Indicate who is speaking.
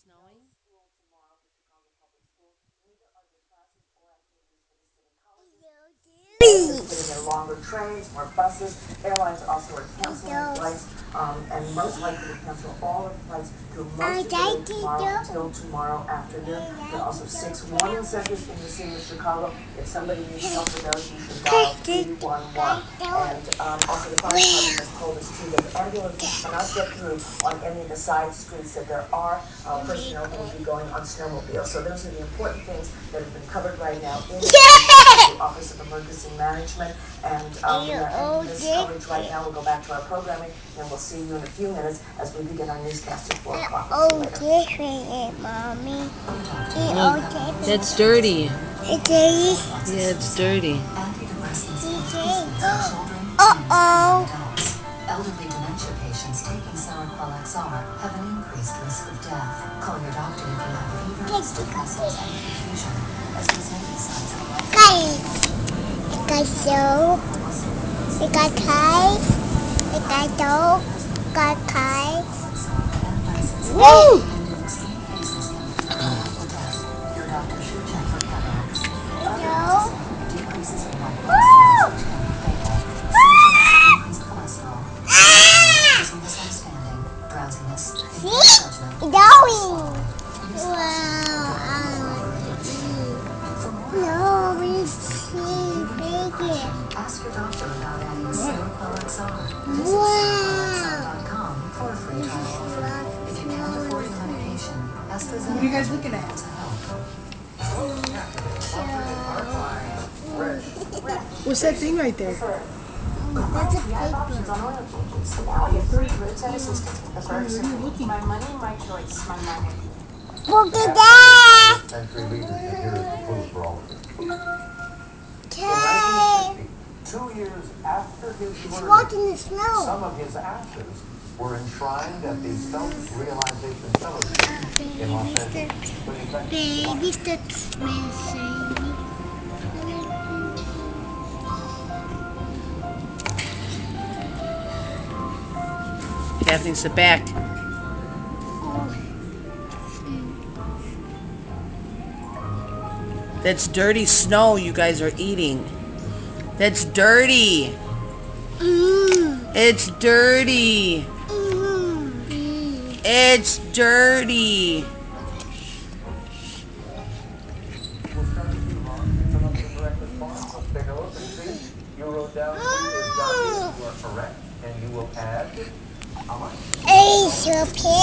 Speaker 1: snowing?
Speaker 2: Putting in longer trains, more buses. Airlines also are canceling flights, and most likely to cancel all of the flights through most of the day tomorrow until tomorrow afternoon. There are also 6 warning centers in the city of Chicago. If somebody needs help with those, you should dial 311. And also the fire department has told us too that ambulances cannot get through on any of the side streets, that there are personnel who will be going on snowmobiles. So those are the important things that have been covered right now in the Office of Emergency Management. And we are ending this coverage right now. We'll go back to our programming, and we'll see you in a few minutes as we begin our newscast at 4 o'clock.
Speaker 3: Oh, different, Mommy.
Speaker 1: That's dirty.
Speaker 3: It's dirty.
Speaker 1: Yeah, it's dirty.
Speaker 3: Uh-oh.
Speaker 4: Elderly dementia patients taking Seroquel XR have an increased risk of death. Call your doctor if you have fever, stiff muscles, and confusion, as these may be signs of a life.
Speaker 3: It got soap. It got ties. It got dope. It got ties. Woo!
Speaker 4: Your doctor should check for cataracts.
Speaker 3: No.
Speaker 4: Decreases in white
Speaker 3: Woo!
Speaker 4: blood cells can be fatal. Increased cholesterol, misunderstanding, drowsiness, impaired judgment.
Speaker 3: It's going. Wow. No, we see bigger.
Speaker 4: Ask your doctor about adding Seroquel XR. Visit
Speaker 3: Wow.
Speaker 4: seroquelxr.com for a free trial. If you can't afford the medication, ask the
Speaker 5: What are you guys looking at?
Speaker 4: to help.
Speaker 5: What's that thing right there?
Speaker 3: That's a paper.
Speaker 2: My money, my choice, my money.
Speaker 3: Look at that.
Speaker 6: Century leaders, and here is the proof for all of it. In
Speaker 3: Okay.
Speaker 6: 1950, 2 years after his
Speaker 3: It's
Speaker 6: murder,
Speaker 3: walking the snow.
Speaker 6: some of his ashes were enshrined at the Self-Realization Fellowship in Los Angeles. But in fact,
Speaker 3: Baby that's missing.
Speaker 1: Daphne, sit back. That's dirty snow you guys are eating. That's dirty. It's dirty. It's dirty.
Speaker 6: we'll start with you, Mom. Come up with a correct response. Let's take a look and see. You wrote down 2 is Johnny. You are correct, and you will add how much?
Speaker 3: It's a pig.